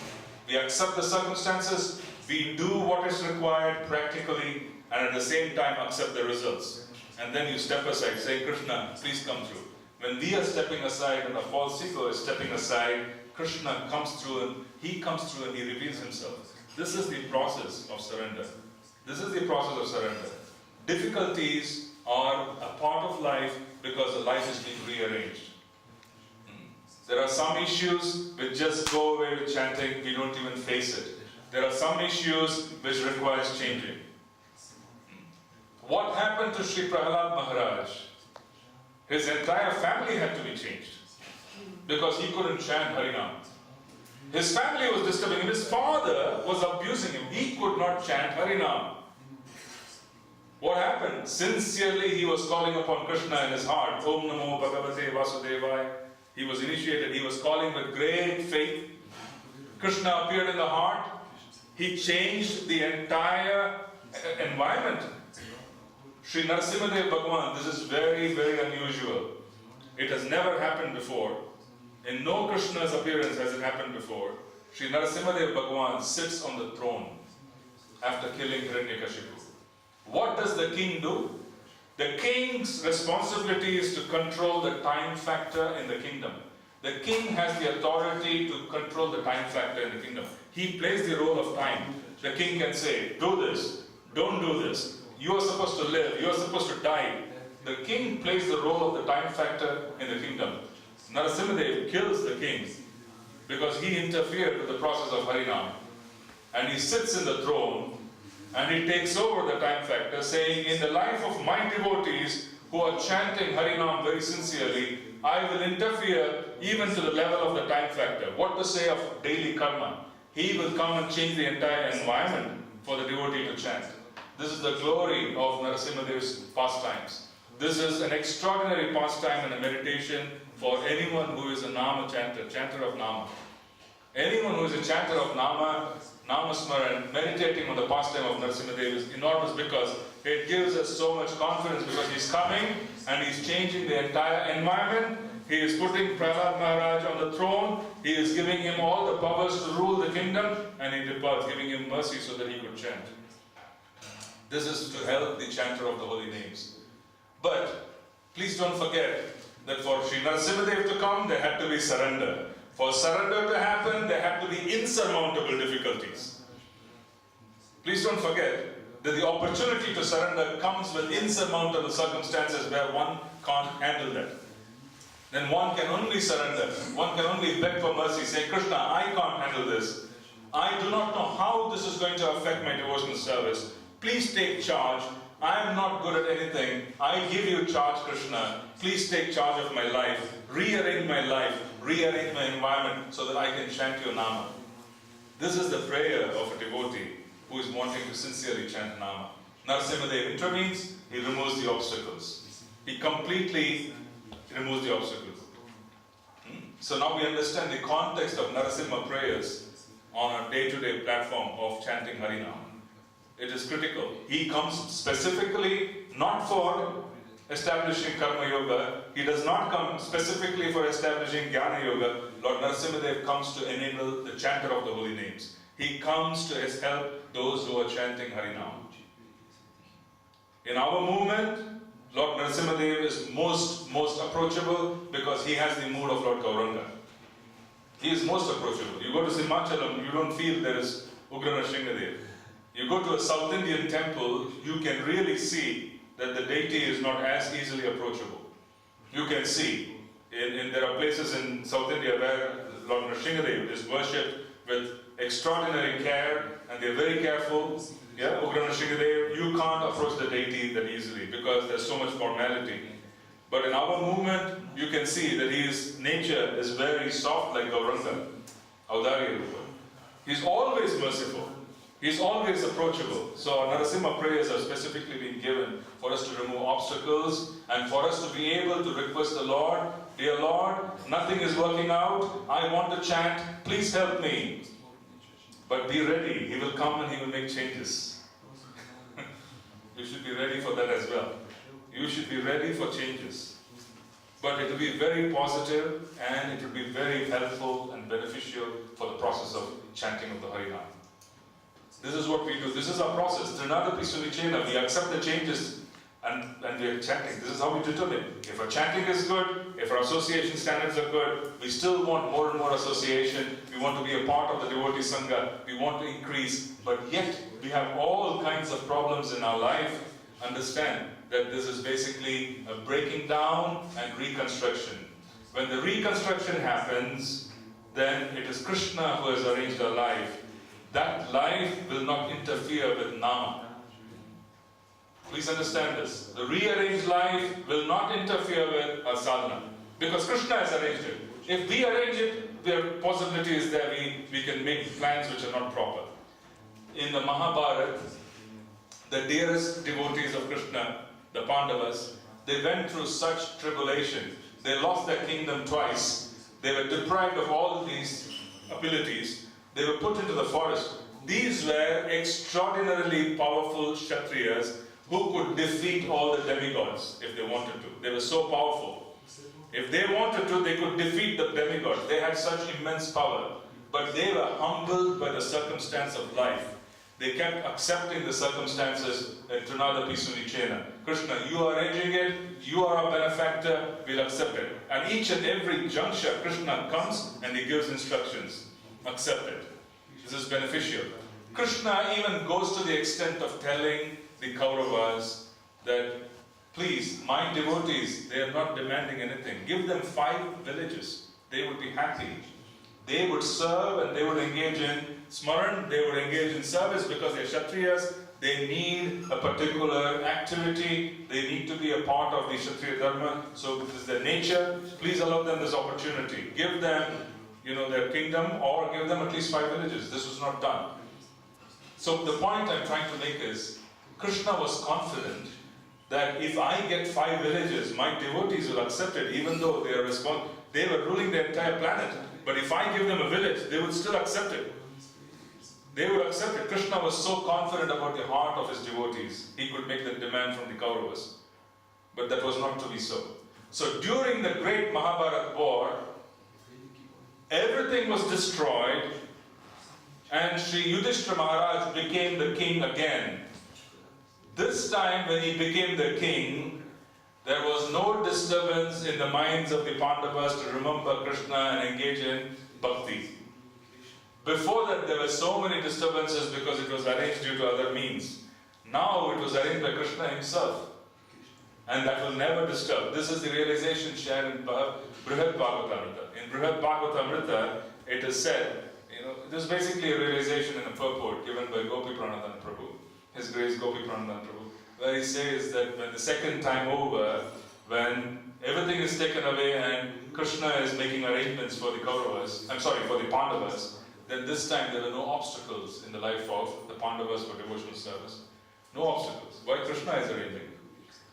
[SPEAKER 1] We accept the circumstances, we do what is required practically, and at the same time accept the results. And then you step aside, say, Krishna, please come through. When we are stepping aside and a false ego is stepping aside, Krishna comes through and he reveals himself. This is the process of surrender. This is the process of surrender. Difficulties are a part of life because the life is being rearranged. There are some issues which just go away with chanting, we don't even face it. There are some issues which requires changing. What happened to Sri Prahlad Maharaj? His entire family had to be changed because he couldn't chant Harinam. His family was disturbing him. His father was abusing him. He could not chant Harinam. What happened? Sincerely he was calling upon Krishna in his heart. Om Namo Bhagavate Vasudevaya. He was initiated. He was calling with great faith. Krishna appeared in the heart. He changed the entire environment. Sri Narasimhadev Bhagavan, this is very, very unusual. It has never happened before. In no Krishna's appearance has it happened before. Sri Narasimhadev Bhagavan sits on the throne after killing Hiranyakashipu. What does the king do? The king's responsibility is to control the time factor in the kingdom. The king has the authority to control the time factor in the kingdom. He plays the role of time. The king can say, do this, don't do this. You are supposed to live, you are supposed to die. The king plays the role of the time factor in the kingdom. Narasimhadev kills the king because he interfered with the process of Harinam. And he sits in the throne and he takes over the time factor, saying, in the life of my devotees who are chanting Harinam very sincerely, I will interfere even to the level of the time factor. What to say of daily karma? He will come and change the entire environment for the devotee to chant. This is the glory of Narasimhadev's pastimes. This is an extraordinary pastime and a meditation for anyone who is a Nama chanter, chanter of Nama. Anyone who is a chanter of Nama, Nama Smaran, meditating on the pastime of Narasimhadev is enormous because it gives us so much confidence because he's coming and he's changing the entire environment. He is putting Prahlad Maharaj on the throne. He is giving him all the powers to rule the kingdom, and he departs, giving him mercy so that he could chant. This is to help the chanter of the holy names. But please don't forget that for Sri Narasimhadev to come, there had to be surrender. For surrender to happen, there had to be insurmountable difficulties. Please don't forget that the opportunity to surrender comes with insurmountable circumstances where one can't handle that. Then one can only surrender. One can only beg for mercy, say, Krishna, I can't handle this. I do not know how this is going to affect my devotional service. Please take charge. I am not good at anything. I give you charge, Krishna. Please take charge of my life. Rearrange my life. Rearrange my environment so that I can chant your Nama. This is the prayer of a devotee who is wanting to sincerely chant Nama. Narasimhadev intervenes. He removes the obstacles. He completely removes the obstacles. So now we understand the context of Narasimha prayers on a day-to-day platform of chanting Harinam. It is critical. He comes specifically not for establishing Karma Yoga. He does not come specifically for establishing Jnana Yoga. Lord Narasimhadev comes to enable the chanter of the holy names. He comes to help those who are chanting Harinam. In our movement, Lord Narasimhadev is most approachable because he has the mood of Lord Gauranga. He is most approachable. You go to Simachalam, you don't feel there is Ugra Nrsingadev. You go to a South Indian temple, you can really see that the deity is not as easily approachable. You can see, there are places in South India where Lord Nrsingadev is worshipped with extraordinary care and they're very careful. Yeah, Ugra Nrsingadev, you can't approach the deity that easily because there's so much formality. But in our movement, you can see that his nature is very soft like Gauranga, Audari Rupa. He's always merciful. He's always approachable. So our Narasimha prayers are specifically being given for us to remove obstacles and for us to be able to request the Lord, dear Lord, nothing is working out. I want to chant. Please help me. But be ready. He will come and he will make changes. You should be ready for that as well. You should be ready for changes. But it will be very positive and it will be very helpful and beneficial for the process of chanting of the Harinam. This is what we do. This is our process. Trinadapi Sunichena. We accept the changes and we are chanting. This is how we determine. If our chanting is good, if our association standards are good, we still want more and more association. We want to be a part of the devotee Sangha. We want to increase. But yet, we have all kinds of problems in our life. Understand that this is basically a breaking down and reconstruction. When the reconstruction happens, then it is Krishna who has arranged our life. That life will not interfere with Nama. Please understand this. The rearranged life will not interfere with our sadhana. Because Krishna has arranged it. If we arrange it, there are possibilities that we can make plans which are not proper. In the Mahabharata, the dearest devotees of Krishna, the Pandavas, they went through such tribulation. They lost their kingdom twice. They were deprived of all these abilities. They were put into the forest. These were extraordinarily powerful Kshatriyas who could defeat all the demigods if they wanted to. They were so powerful. If they wanted to, they could defeat the demigods. They had such immense power. But they were humbled by the circumstance of life. They kept accepting the circumstances in Trinada Pisunicena. Krishna, you are arranging it, you are our benefactor, we'll accept it. And each and every juncture, Krishna comes and he gives instructions. Accept it. This is beneficial. Krishna even goes to the extent of telling the Kauravas that, please, my devotees, they are not demanding anything. Give them 5 villages. They would be happy. They would serve and they would engage in smaran, they would engage in service because they're Kshatriyas. They need a particular activity. They need to be a part of the Kshatriya Dharma. So this is their nature. Please allow them this opportunity. Give them, their kingdom, or give them at least 5 villages. This was not done. So the point I'm trying to make is, Krishna was confident that if I get 5 villages, my devotees will accept it, even though they were ruling the entire planet. But if I give them a village, they would still accept it. They would accept it. Krishna was so confident about the heart of his devotees, he could make the demand from the Kauravas. But that was not to be so. So during the great Mahabharata war, everything was destroyed, and Sri Yudhishthira Maharaj became the king again. This time when he became the king, there was no disturbance in the minds of the Pandavas to remember Krishna and engage in bhakti. Before that, there were so many disturbances because it was arranged due to other means. Now it was arranged by Krishna himself. And that will never disturb. This is the realization shared in Brihad Bhagavatamrita. In Brihad Bhagavatamrita, it is said, it is basically a realization in a purport given by Gopi Pranadhan Prabhu, His Grace Gopi Pranadhan Prabhu, where he says that when the second time over, when everything is taken away and Krishna is making arrangements for the Kauravas, for the Pandavas, then this time there are no obstacles in the life of the Pandavas for devotional service. No obstacles. Why Krishna is arranging?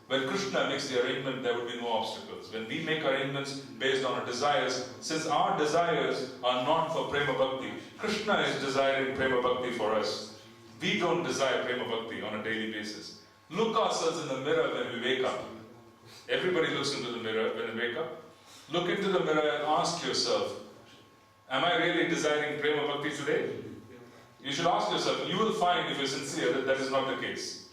[SPEAKER 1] When Krishna makes the arrangement, there would be no obstacles. When we make arrangements based on our desires, since our desires are not for Prema Bhakti, Krishna is desiring Prema Bhakti for us. We don't desire Prema Bhakti on a daily basis. Look ourselves in the mirror when we wake up. Everybody looks into the mirror when they wake up. Look into the mirror and ask yourself, am I really desiring Prema Bhakti today? You should ask yourself. You will find, if you're sincere, that that is not the case.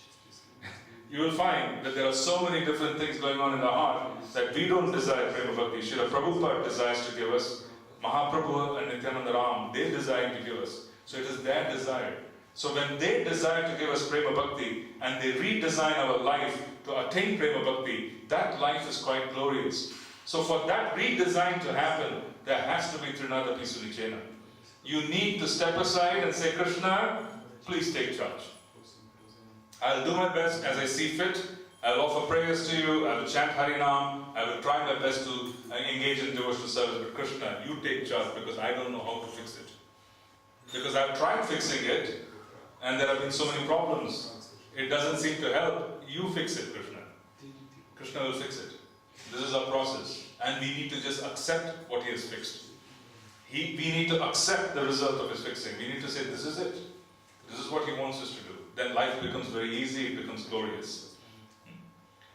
[SPEAKER 1] You will find that there are so many different things going on in the heart that we don't desire Prema Bhakti. Srila Prabhupada desires to give us. Mahaprabhu and Nityananda Ram, they desire to give us. So it is their desire. So when they desire to give us Prema Bhakti and they redesign our life to attain Prema Bhakti, that life is quite glorious. So for that redesign to happen, there has to be Trinada Pisunicena. You need to step aside and say, Krishna, please take charge. I'll do my best as I see fit. I'll offer prayers to you. I will chant Harinam. I will try my best to engage in devotional service. But Krishna, you take charge because I don't know how to fix it. Because I've tried fixing it and there have been so many problems. It doesn't seem to help. You fix it, Krishna. Krishna will fix it. This is our process. And we need to just accept what he has fixed. We need to accept the result of his fixing. We need to say, this is it. This is what he wants us to do. Then life becomes very easy, it becomes glorious.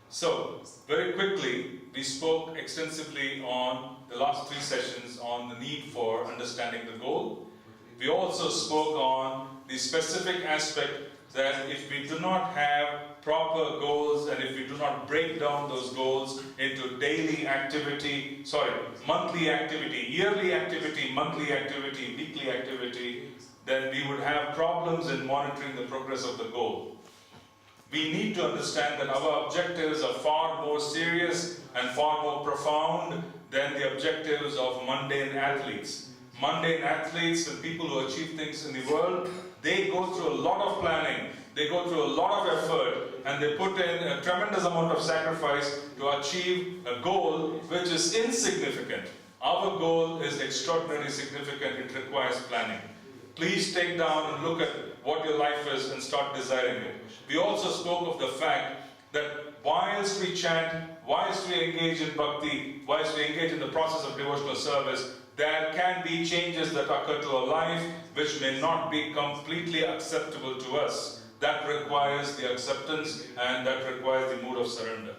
[SPEAKER 1] So, very quickly, we spoke extensively on the last 3 sessions on the need for understanding the goal. We also spoke on the specific aspect that if we do not have proper goals and if we do not break down those goals into daily activity, monthly activity, yearly activity, monthly activity, weekly activity, then we would have problems in monitoring the progress of the goal. We need to understand that our objectives are far more serious and far more profound than the objectives of mundane athletes. Mundane athletes and people who achieve things in the world, they go through a lot of planning, they go through a lot of effort, and they put in a tremendous amount of sacrifice to achieve a goal which is insignificant. Our goal is extraordinarily significant, it requires planning. Please take down and look at what your life is and start desiring it. We also spoke of the fact that whilst we chant, whilst we engage in bhakti, whilst we engage in the process of devotional service, there can be changes that occur to our life which may not be completely acceptable to us. That requires the acceptance and that requires the mood of surrender.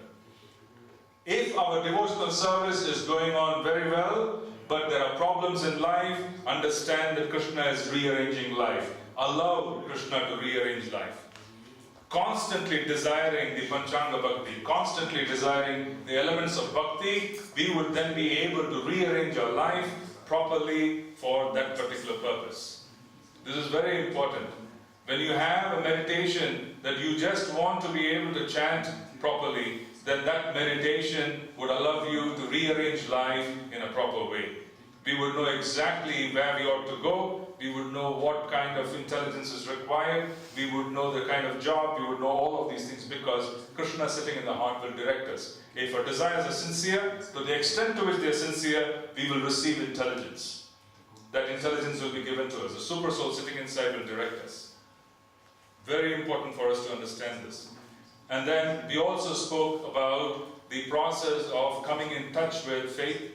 [SPEAKER 1] If our devotional service is going on very well, but there are problems in life, understand that Krishna is rearranging life. allow Krishna to rearrange life. Constantly desiring the Panchanga Bhakti, constantly desiring the elements of Bhakti, we would then be able to rearrange our life properly for that particular purpose. This is very important. When you have a meditation that you just want to be able to chant properly, then that meditation would allow you to rearrange life in a proper way. We would know exactly where we ought to go, we would know what kind of intelligence is required, we would know the kind of job, we would know all of these things because Krishna sitting in the heart will direct us. If our desires are sincere, to the extent to which they are sincere, we will receive intelligence. That intelligence will be given to us. The super soul sitting inside will direct us. Very important for us to understand this. And then we also spoke about the process of coming in touch with faith.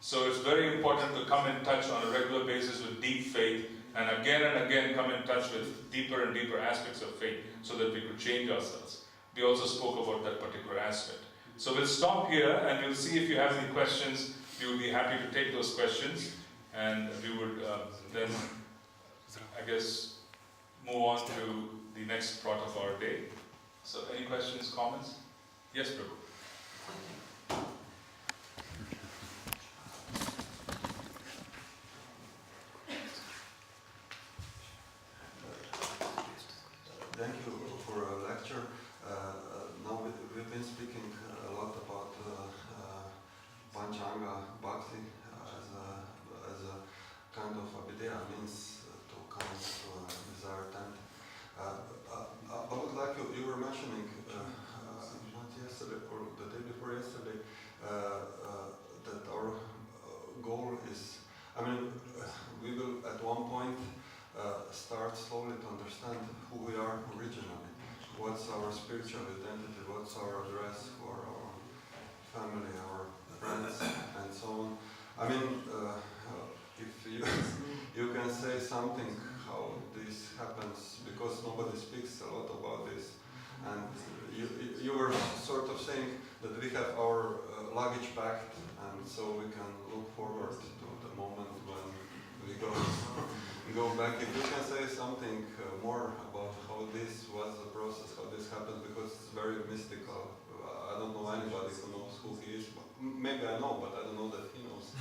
[SPEAKER 1] So it's very important to come in touch on a regular basis with deep faith and again come in touch with deeper and deeper aspects of faith so that we could change ourselves. We also spoke about that particular aspect. So we'll stop here and we'll see if you have any questions. We would be happy to take those questions and we would then, I guess, move on to the next part of our day. So any questions, comments? Yes, Prabhu.
[SPEAKER 4] Thank you for a lecture. Now we've been speaking a lot about Panchanga Bhakti as a kind of abhidheya, means to come to a desired tent. I would like you were mentioning not yesterday or the day before yesterday that our goal is, we will at one point start slowly to understand who we are originally. What's our spiritual identity, what's our address for our family, our friends, and so on. If you can say something how this happens, because nobody speaks a lot about this, and you were sort of saying that we have our luggage packed, and so we can look forward to the moment when we go back. If you can say something more about how this was the process, how this happened, because it's very mystical. I don't know anybody who knows who he is. Maybe I know, but I don't know that he knows.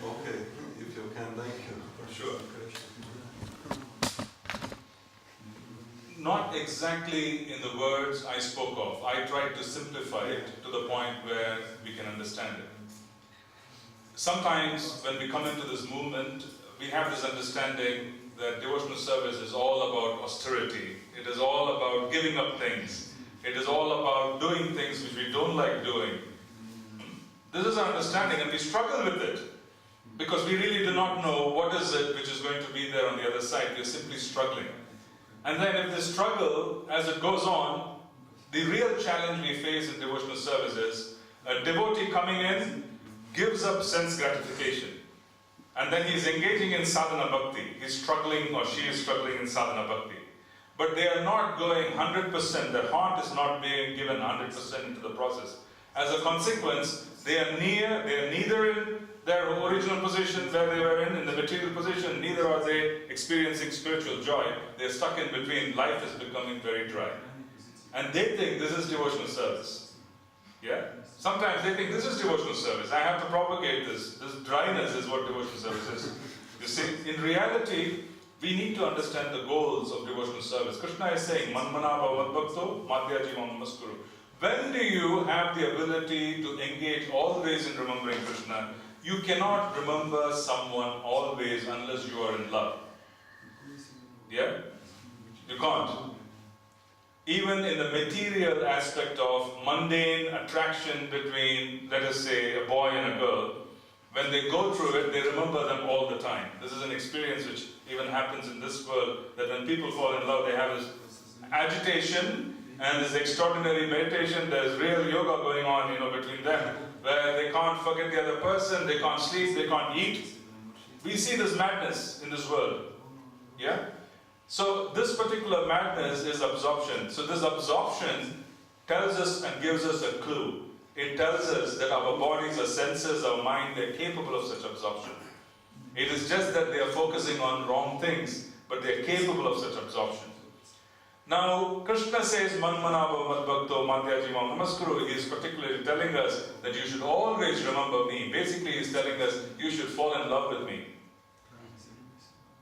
[SPEAKER 4] Okay, if you can, thank you.
[SPEAKER 1] For sure. Not exactly in the words I spoke of. I tried to simplify it to the point where we can understand it. Sometimes when we come into this movement, we have this understanding that devotional service is all about austerity. It is all about giving up things. It is all about doing things which we don't like doing. This is our understanding and we struggle with it because we really do not know what is it which is going to be there on the other side. We are simply struggling. And then if this struggle, as it goes on, the real challenge we face in devotional service is a devotee coming in gives up sense gratification. And then he's engaging in sadhana bhakti. He's struggling or she is struggling in sadhana bhakti. But they are not going 100%. Their heart is not being given 100% into the process. As a consequence, they are neither in their original position where they were in the material position, neither are they experiencing spiritual joy. They're stuck in between. Life is becoming very dry. And they think this is devotional service. Yeah? Sometimes they think this is devotional service. I have to propagate this. This dryness is what devotional service is. You see, in reality, we need to understand the goals of devotional service. Krishna is saying, Manmana bhavat bhakto madhya jivam namaskuru. When do you have the ability to engage always in remembering Krishna? You cannot remember someone always unless you are in love. Yeah? You can't. Even in the material aspect of mundane attraction between, let us say, a boy and a girl, when they go through it, they remember them all the time. This is an experience which even happens in this world, that when people fall in love, they have this agitation and this extraordinary meditation. There's real yoga going on, between them, where they can't forget the other person, they can't sleep, they can't eat. We see this madness in this world. Yeah? So this particular madness is absorption. So this absorption tells us and gives us a clue. It tells us that our bodies, our senses, our mind, they're capable of such absorption. It is just that they are focusing on wrong things, but they are capable of such absorption. Now, Krishna says, Manmanava Madbhakto Madhyajivam Namaskuru. He is particularly telling us that you should always remember me. Basically, he is telling us you should fall in love with me.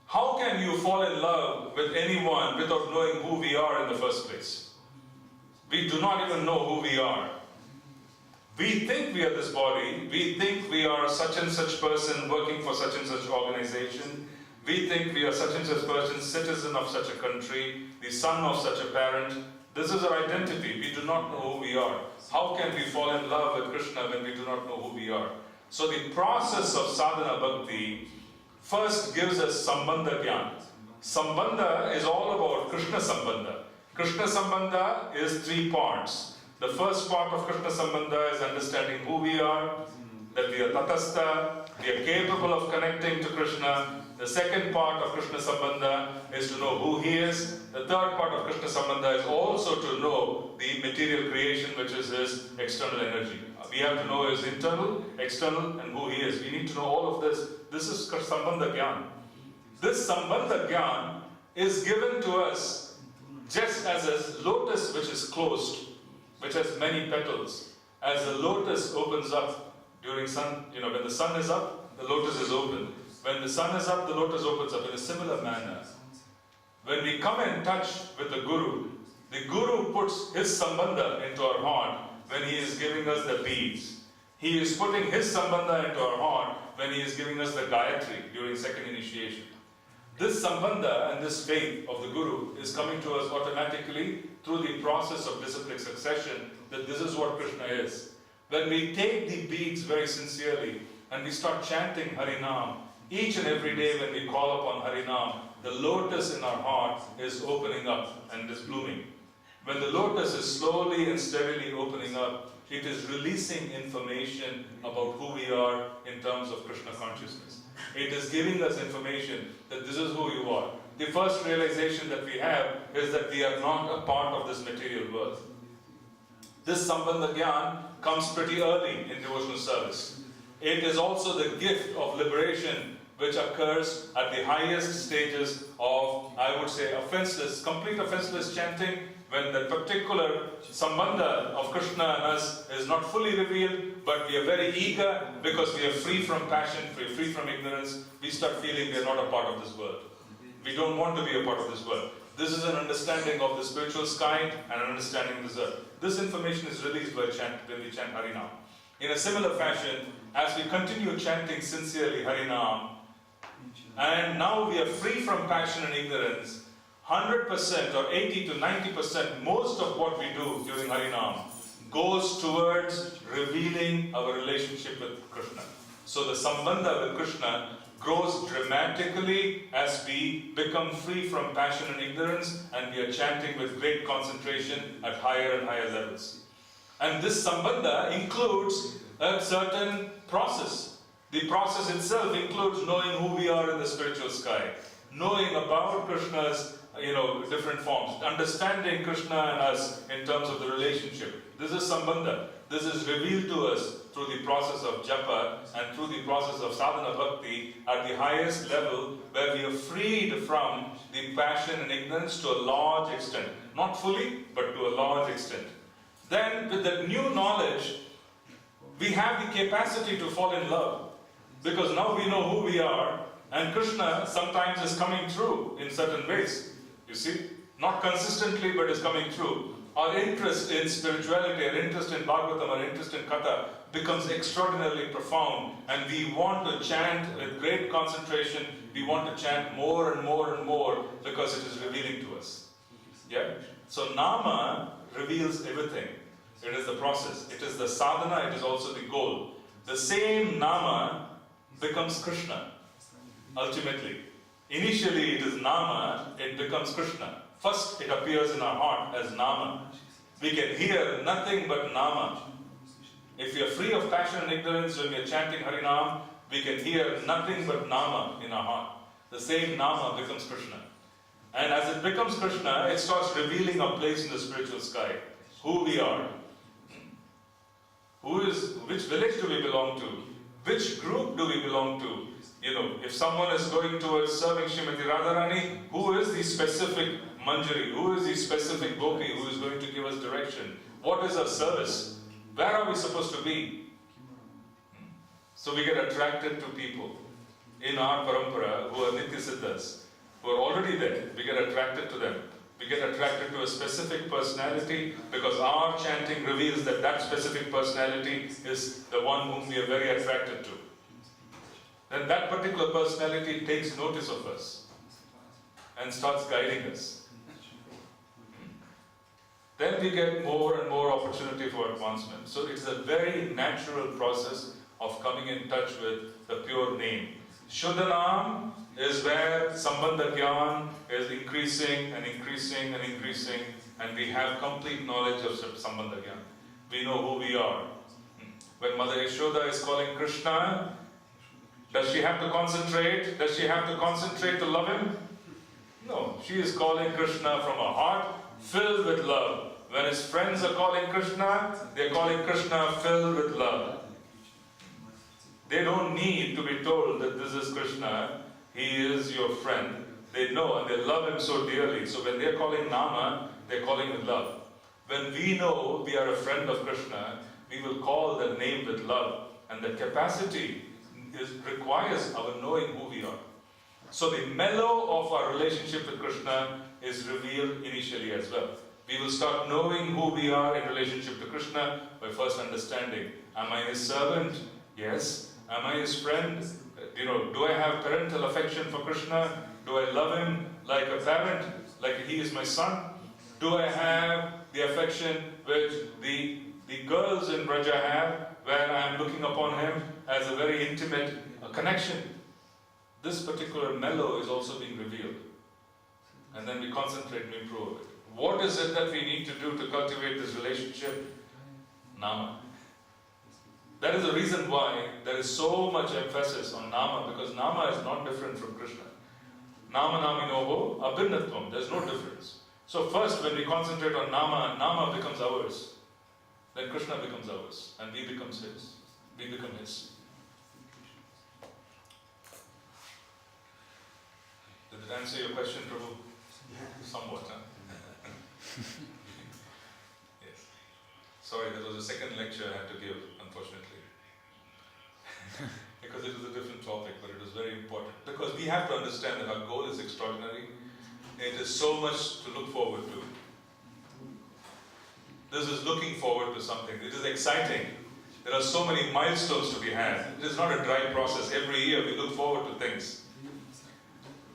[SPEAKER 1] How can you fall in love with anyone without knowing who we are in the first place? We do not even know who we are. We think we are this body, we think we are such and such person working for such and such organization, we think we are such and such person, citizen of such a country, the son of such a parent. This is our identity. We do not know who we are. How can we fall in love with Krishna when we do not know who we are? So the process of sadhana bhakti first gives us sambandha jnana. Sambandha is all about Krishna sambandha. Krishna sambandha is three parts. The first part of Krishna sambandha is understanding who we are, that we are tatastha, we are capable of connecting to Krishna. The second part of Krishna sambandha is to know who he is. The third part of Krishna sambandha is also to know the material creation, which is his external energy. We have to know his internal, external, and who he is. We need to know all of this. This is sambandha jnana. This sambandha jnana is given to us just as a lotus which is closed, which has many petals. As the lotus opens up during sun, when the sun is up, the lotus is open. When the sun is up, the lotus opens up. In a similar manner, when we come in touch with the Guru puts his sambandha into our heart when he is giving us the beads. He is putting his sambandha into our heart when he is giving us the Gayatri during second initiation. This sambandha and this faith of the Guru is coming to us automatically through the process of disciplic succession, that this is what Krishna is. When we take the beads very sincerely and we start chanting Harinam, each and every day when we call upon Harinam, the lotus in our heart is opening up and is blooming. When the lotus is slowly and steadily opening up, it is releasing information about who we are in terms of Krishna consciousness. It is giving us information that this is who you are. The first realization that we have is that we are not a part of this material world. This Sambandha Gyan comes pretty early in devotional service. It is also the gift of liberation which occurs at the highest stages of, I would say, offenseless, complete offenseless chanting, when the particular Sambandha of Krishna and us is not fully revealed, but we are very eager because we are free from passion, we are free from ignorance. We start feeling we are not a part of this world. We don't want to be a part of this world. This is an understanding of the spiritual sky and an understanding of this earth. This information is released when we chant Harinam. In a similar fashion, as we continue chanting sincerely Harinam, and now we are free from passion and ignorance, 100% or 80 to 90%, most of what we do during Harinam goes towards revealing our relationship with Krishna. So the Sambandha with Krishna grows dramatically as we become free from passion and ignorance, and we are chanting with great concentration at higher and higher levels. And this Sambandha includes a certain process. The process itself includes knowing who we are in the spiritual sky, knowing about Krishna's different forms, understanding Krishna and us in terms of the relationship. This is Sambandha. This is revealed to us through the process of japa and through the process of sadhana bhakti at the highest level, where we are freed from the passion and ignorance to a large extent. Not fully, but to a large extent. Then with the new knowledge, we have the capacity to fall in love, because now we know who we are, and Krishna sometimes is coming through in certain ways. You see, not consistently, but is coming through. Our interest in spirituality, our interest in Bhagavatam, our interest in Katha becomes extraordinarily profound, and we want to chant with great concentration. We want to chant more and more and more because it is revealing to us. Yeah? So Nama reveals everything. It is the process. It is the sadhana, it is also the goal. The same Nama becomes Krishna, ultimately. Initially it is Nama, it becomes Krishna. First it appears in our heart as Nama. We can hear nothing but Nama. If we are free of passion and ignorance when we are chanting Harinam, we can hear nothing but Nama in our heart. The same Nama becomes Krishna. And as it becomes Krishna, it starts revealing our place in the spiritual sky. Who we are. Which village do we belong to? Which group do we belong to? You know, if someone is going towards serving Srimati Radharani, who is the specific Manjari? Who is the specific Gopi who is going to give us direction? What is our service? Where are we supposed to be? So we get attracted to people in our parampara who are Nitya Siddhas, who are already there. We get attracted to them. We get attracted to a specific personality because our chanting reveals that that specific personality is the one whom we are very attracted to. Then that particular personality takes notice of us and starts guiding us. Then we get more and more opportunity for advancement. So it's a very natural process of coming in touch with the pure name. Shuddhanam is where Sambandha Gyan is increasing and increasing and increasing, and we have complete knowledge of Sambandha Gyan. We know who we are. When Mother Yashoda is calling Krišna, does she have to concentrate? Does she have to concentrate to love him? No, she is calling Krišna from a heart filled with love. When his friends are calling Krišna, they are calling Krišna filled with love. They don't need to be told that this is Krišna, he is your friend. They know and they love him so dearly. So when they are calling Nama, they are calling with love. When we know we are a friend of Krišna, we will call the name with love. And the capacity requires our knowing who we are. So the mellow of our relationship with Krišna is revealed initially as well. We will start knowing who we are in relationship to Krišna by first understanding. Am I his servant? Yes. Am I his friend? You know, do I have parental affection for Krišna? Do I love him like a parent, like he is my son? Do I have the affection which the girls in Braja have, where I am looking upon him as a very intimate connection? This particular mellow is also being revealed. And then we concentrate and improve it. What is it that we need to do to cultivate this relationship? Nama. That is the reason why there is so much emphasis on Nama, because Nama is not different from Krišna. Nama naminoho abhinnatvam. There is no difference. So first, when we concentrate on Nama, Nama becomes ours. Then Krišna becomes ours, and we become his. We become his. Did it answer your question, Prabhu? Somewhat, huh? Yes. Sorry, that was the second lecture I had to give, unfortunately. Because it was a different topic, but it was very important. Because we have to understand that our goal is extraordinary. It is so much to look forward to. This is looking forward to something. It is exciting. There are so many milestones to be had. It is not a dry process. Every year we look forward to things.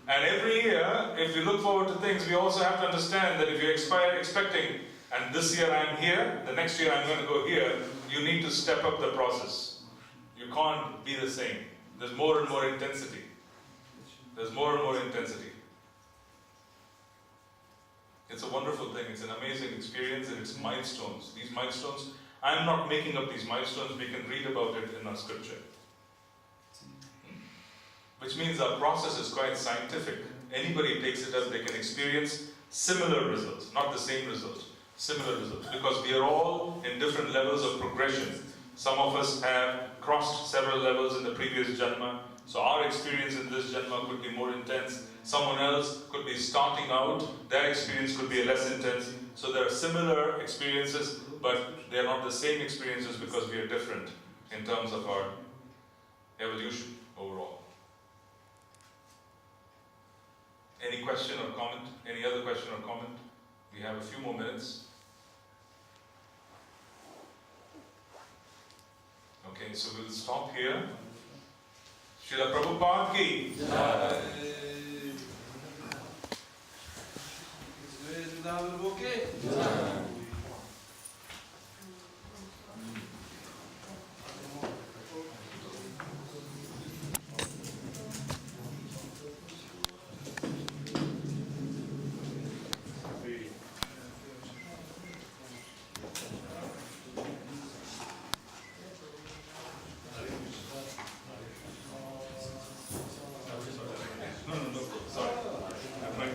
[SPEAKER 1] And every year, if we look forward to things, we also have to understand that if you're expecting, and this year I'm here, the next year I'm going to go here, you need to step up the process. You can't be the same. There's more and more intensity. There's more and more intensity. It's a wonderful thing. It's an amazing experience, and it's milestones. These milestones, I'm not making up these milestones. We can read about it in our scripture. Which means our process is quite scientific. Anybody takes it up, they can experience similar results, not the same results, similar results. Because we are all in different levels of progression. Some of us have crossed several levels in the previous janma, so our experience in this janma could be more intense. Someone else could be starting out, their experience could be less intense. So there are similar experiences, but they are not the same experiences because we are different in terms of our evolution overall. Any question or comment? Any other question or comment? We have a few more minutes. Okay, so we'll stop here. Srila Prabhupada ki.
[SPEAKER 2] Vrindavan, okay?